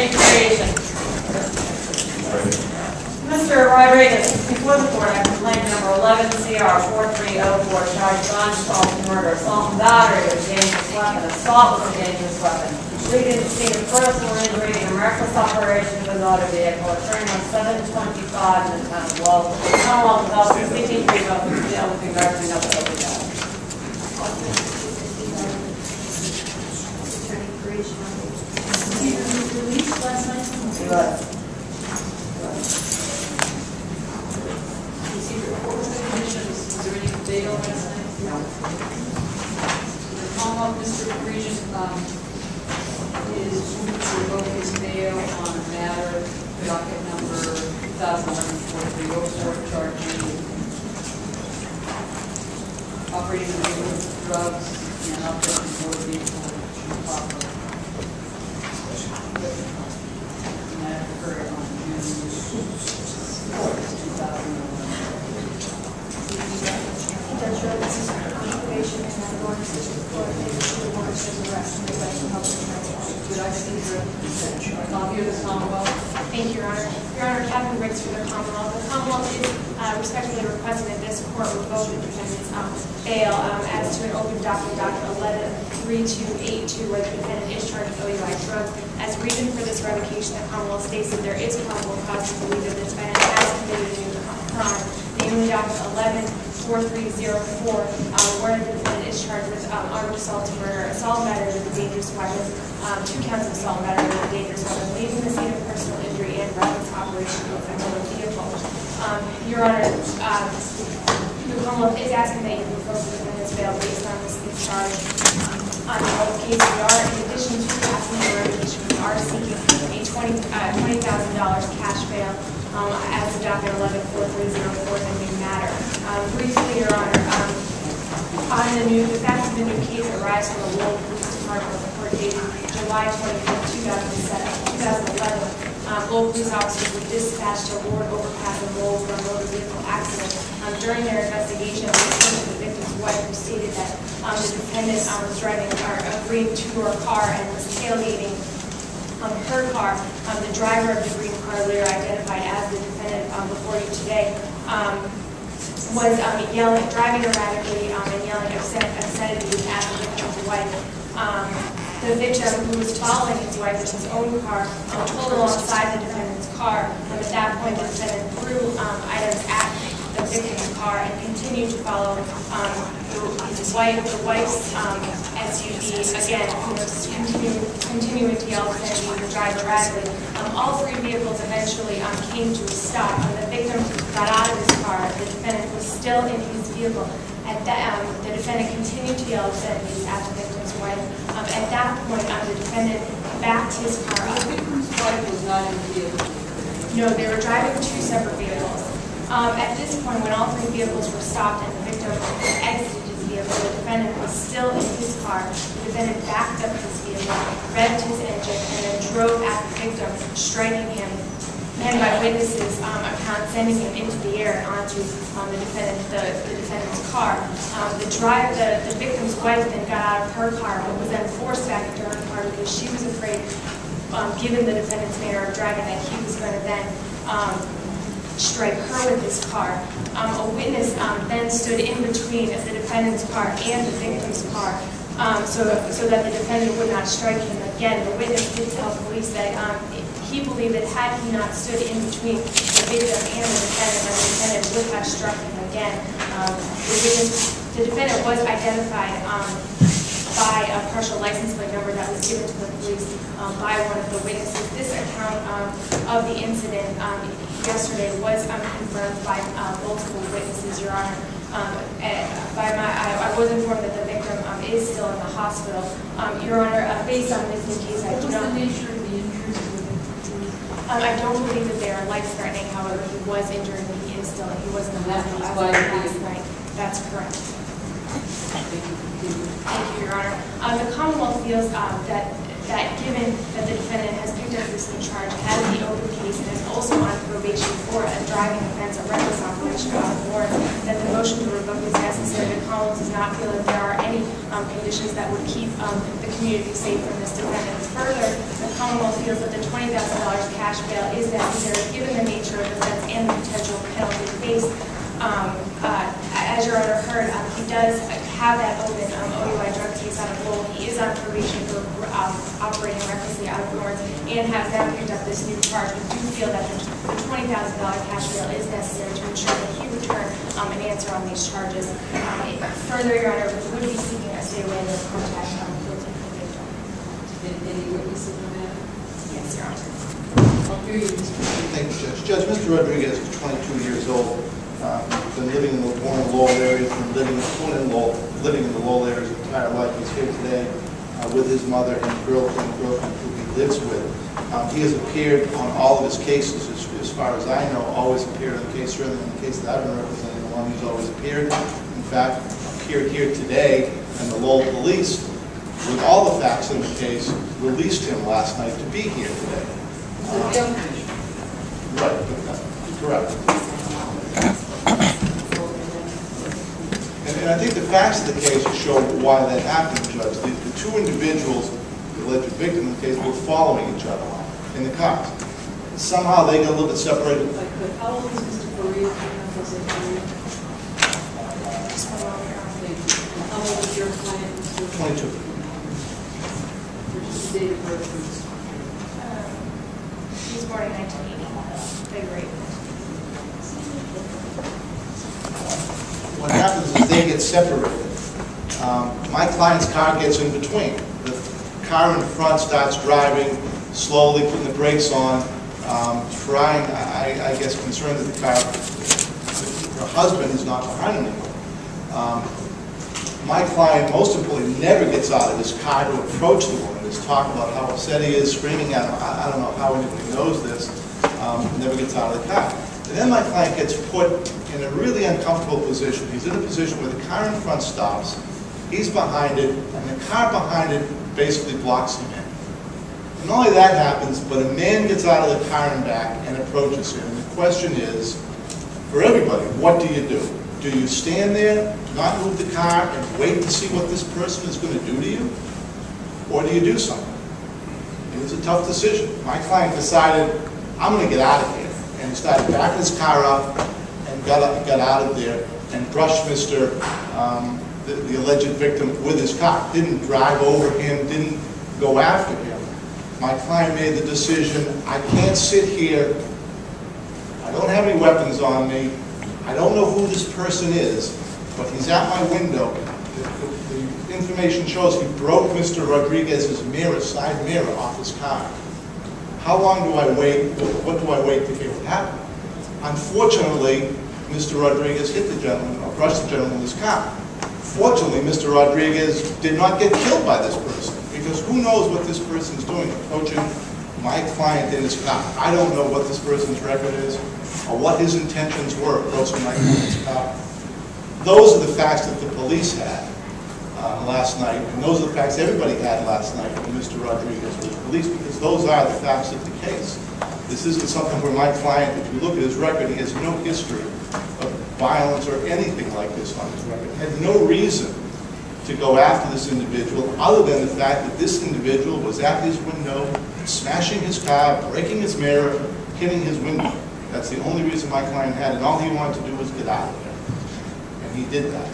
Attorney Creation. Mr. Rodriguez, before the court, I complaint number 11 CR 4304, charged with unassault, murder, assault and battery with a dangerous weapon, assault with a dangerous weapon, leading to the scene of personal injury and reckless operation of a motor vehicle, occurring on 7/25 in the town of Lowell. Commonwealth of Health, seeking free vote to deal with the gardening of the open house. He was released last night? He was. Was there any bail last night? No. The Commonwealth District Regent is moving to revoke his bail on a matter, docket number 2011-4304, charging operating the vehicle with drugs and operating the motor vehicle improperly. And that occurred on June 4th, 2011. That's right, this is confirmation, and I'm going to the court, maybe she wants to arrest me by the public transport. Could I see a copy of the Commonwealth? Thank you, Your Honor. Your Honor, Captain Riggs for the Commonwealth. The Commonwealth is respectfully requesting that this court revoke the defendant's bail as to an open docket 11-3282, where the defendant is charged with OUI drugs. As reason for this revocation, the Commonwealth states that there is probable cause to believe that the defendant has committed a new crime, namely docket 11-4304, where the defendant is charged with armed assault to murder, assault battery with a dangerous weapon, 2 counts of assault battery with a dangerous weapon, leaving the scene of personal injury and reckless operation of a motor vehicle. Your Honor, the Commonwealth is asking that you revoke the defendant's bail based on this charge. On the case, we are, in addition to asking for revocation, we are seeking a $20,000 cash bail as the docket 11-4304 in the new matter. Briefly, Your Honor, on the facts of the new case arise from the Lowell Police Department report dated July 25, 2011. Lowell police officers were dispatched to Ward Overpass in Lowell for a motor vehicle accident. During their investigation, they learned that the victim's wife who stated that the defendant was driving or agreeing to her car and was tailgating her car. The driver of the green car, later identified as the defendant before you today, was yelling, driving erratically and yelling obscenities at the victim's wife. The victim, who was following his wife in his own car, pulled alongside the defendant's car. At that point, the defendant threw items at the victim's car and continued to follow the wife's SUV, again, continuing to yell and drive erratically. All 3 vehicles eventually came to a stop. When the victim got out of his car, the defendant was still in his vehicle. At that, the defendant continued to yell obscenities at the victim's wife. At that point, the defendant backed his car up. The victim's wife was not in the vehicle. No, they were driving 2 separate vehicles. At this point, when all 3 vehicles were stopped and the victim exited his vehicle, the defendant was still in his car. The defendant backed up his vehicle, revved his engine, and then drove at the victim, striking him, and by witnesses' account, sending him into the air and onto the defendant's car. The victim's wife then got out of her car, but was then forced back into her car because she was afraid, given the defendant's manner of driving, that he was going to then strike her with his car. A witness then stood in between the defendant's car and the victim's car, so that the defendant would not strike him again. The witness did tell police that he believed that had he not stood in between the victim and the defendant would have struck him again. The defendant was identified by a partial license plate number that was given to the police by one of the witnesses. This account of the incident yesterday was confirmed by multiple witnesses, Your Honor. I was informed that the victim is still in the hospital. Your Honor, based on this new case, I do not... What was the nature of the injuries? I don't believe that they are life-threatening. However, he was injured and he is still, he was in the hospital as of last night. That's correct. Thank you, Your Honor. The Commonwealth feels that given that the defendant has picked up this new charge, has the open case, and is also on probation for a driving offense, a reckless operation on board, that the motion to revoke is necessary. The Commonwealth does not feel that there are any conditions conditions that would keep the community safe from this defendant. Further, the Commonwealth feels that the $20,000 cash bail is necessary given the nature of the offense and the potential penalty faced. As your Honor heard, he does have that open OUI drug case out of Lowell. He is on probation for operating recklessly out of warrants and has now picked up this new charge. We do feel that the $20,000 cash bail is necessary to ensure that he return an answer on these charges. Further, your Honor, we would be seeking a stay away of contact guilty plea victim. Any witnesses on that? Yes, your Honor. I'll hear you, Mr. Thank you, Judge. Judge, Mr. Rodriguez is 22 years old. Been living in the Lowell area, living in the Lowell area his entire life. He's here today with his mother and girlfriend who he lives with. He has appeared on all of his cases, as far as I know, always appeared on the case, certainly in the case that I've been representing, the one he's always appeared. In fact, appeared here today, and the Lowell police, with all the facts in the case, released him last night to be here today. Right, correct. And I think the facts of the case show why that happened, Judge. The two individuals, the alleged victim in the case, were following each other in the cars. Somehow they got a little bit separated. How old is Mr. Faria? Just one moment, Your Honor. Thank you. And how old is your client, Mr. 22. Which is the date of birth of Mr. Faria? He was born in 1980, February. What happens is they get separated. My client's car gets in between. The car in front starts driving, slowly putting the brakes on, trying, I guess, concerned that the car, her husband is not behind anymore. My client, most importantly, never gets out of his car to approach the woman. There's talk about how upset he is, screaming at him. I don't know how anybody knows this. Never gets out of the car. And then my client gets put in a really uncomfortable position. He's in a position where the car in front stops, he's behind it, and the car behind it basically blocks him in. And not only that happens, but a man gets out of the car and back and approaches him. And the question is, for everybody, what do you do? Do you stand there, not move the car, and wait to see what this person is going to do to you? Or do you do something? It was a tough decision. My client decided, I'm going to get out of here. And he started backing his car up and got out of there and brushed the alleged victim with his car. Didn't drive over him, didn't go after him. My client made the decision, I can't sit here, I don't have any weapons on me, I don't know who this person is, but he's at my window. The information shows he broke Mr. Rodriguez's mirror, side mirror, off his car. How long do I wait? What do I wait to hear what happened? Unfortunately, Mr. Rodriguez hit the gentleman, or brushed the gentleman with his car. Fortunately, Mr. Rodriguez did not get killed by this person, because who knows what this person's doing, approaching my client in his car. I don't know what this person's record is, or what his intentions were approaching my client's car. Those are the facts that the police had last night, and those are the facts everybody had last night when Mr. Rodriguez was released, because those are the facts of the case. This isn't something where my client, if you look at his record, he has no history of violence or anything like this on his record. Had no reason to go after this individual other than the fact that this individual was at his window, smashing his car, breaking his mirror, hitting his window. That's the only reason my client had, and all he wanted to do was get out of there. And he did that.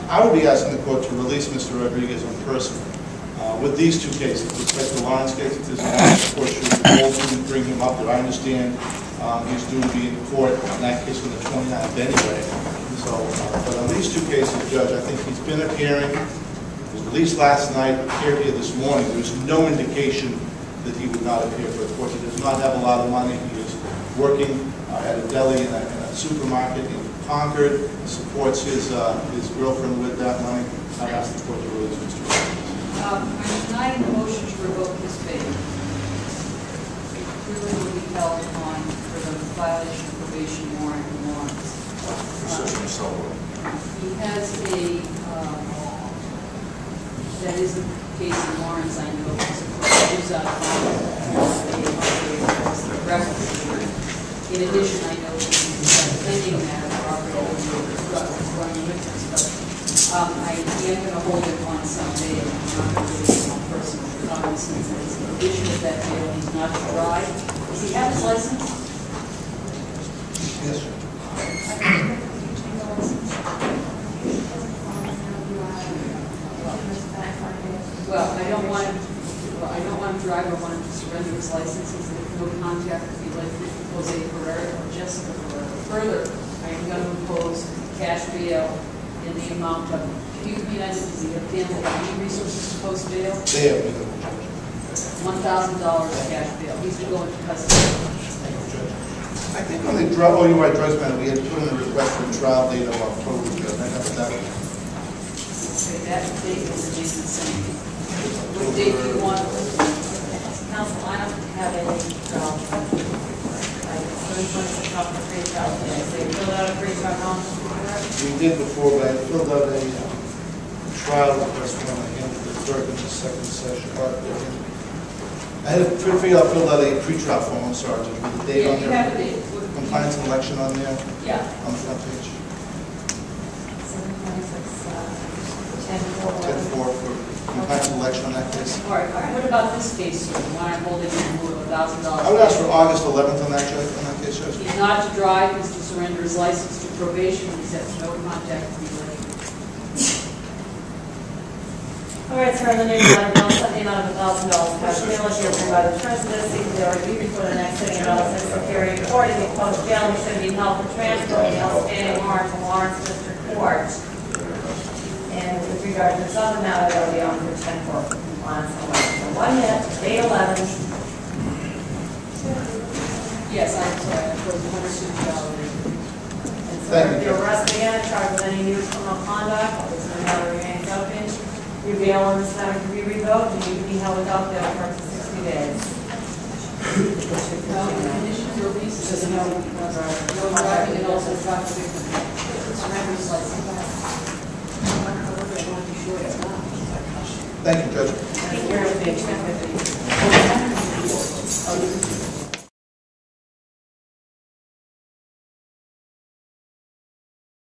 I would be asking the court to release Mr. Rodriguez in person with these two cases. With respect to the Lawrence case, if there's an court should hold him and bring him up there. I understand he's due to be in court on that case on the 29th anyway. So, but on these two cases, Judge, I think he's been appearing. He was released last night, appeared here this morning. There's no indication that he would not appear for a court. He does not have a lot of money. He is working at a deli in a supermarket in Concord, supports his girlfriend with that money. I ask the court to release Mr. Rodriguez. I'm denying the motion to revoke his bail. It clearly will be held on for the violation of probation warrant and warrants. He has that is the case in Lawrence, I know, because of course he was out of record. In addition, I know he's defending that property running witness, but I am going to hold it on some bail. I'm not going to do it on personal cognizance. It's an issue of that bail. He's not to drive. Does he have his license? Yes, sir. Well, I don't want him to drive. I want him to surrender his license. He's no contact with the Jose Ferrer or Jessica Ferrer. Further, I am going to impose cash bail in the amount of, can you be honest, does he have any resources to post bail? They have been. $1,000 cash bail. He's to go into custody. I think on the OUI drugs matter, we had put in a request for a trial date of October. I have that. Okay, that date is the date that's saying. What date do you want? Council, I don't have any, I just want to talk to free trial today. So you filled out a free trial, We did before, but I filled out a trial request when I handed the clerk in the second session. I had to figure out, filled out a pre-trial form, I'm sorry, just with the date on You have a there. date. Compliance and election on there, Yeah. on the front page. 10-4. 10-4 for compliance and election on that case. All right. What about this case, sir? The one I'm holding in lieu of $1,000. I would ask for August 11th on that, Judge, on that case, Judge. He's not to drive. He's to surrender his license to probation. He has no contact with the election. All right, sir, the next item, bill set the amount of $1,000 cash bail is here approved by the president, seeking their review before the next sitting of the Superior Court, and the post jail, and should be held for transfer of the outstanding warrant to Lawrence District Court. And with regard to this other matter, that will be on for 10-4 for compliance and election. So one hit, date 11. Yes, I'm sorry. I was understood the And so Thank if you, you're Judge. arrested again, charged with any new criminal conduct, this matter remains open. Your bail on this matter can be revoked, and you can be held without bail for up to 60 days. No conditions or leases. No driving and also drug victim. Surrender his license. Thank you, Judge. Thank you very much.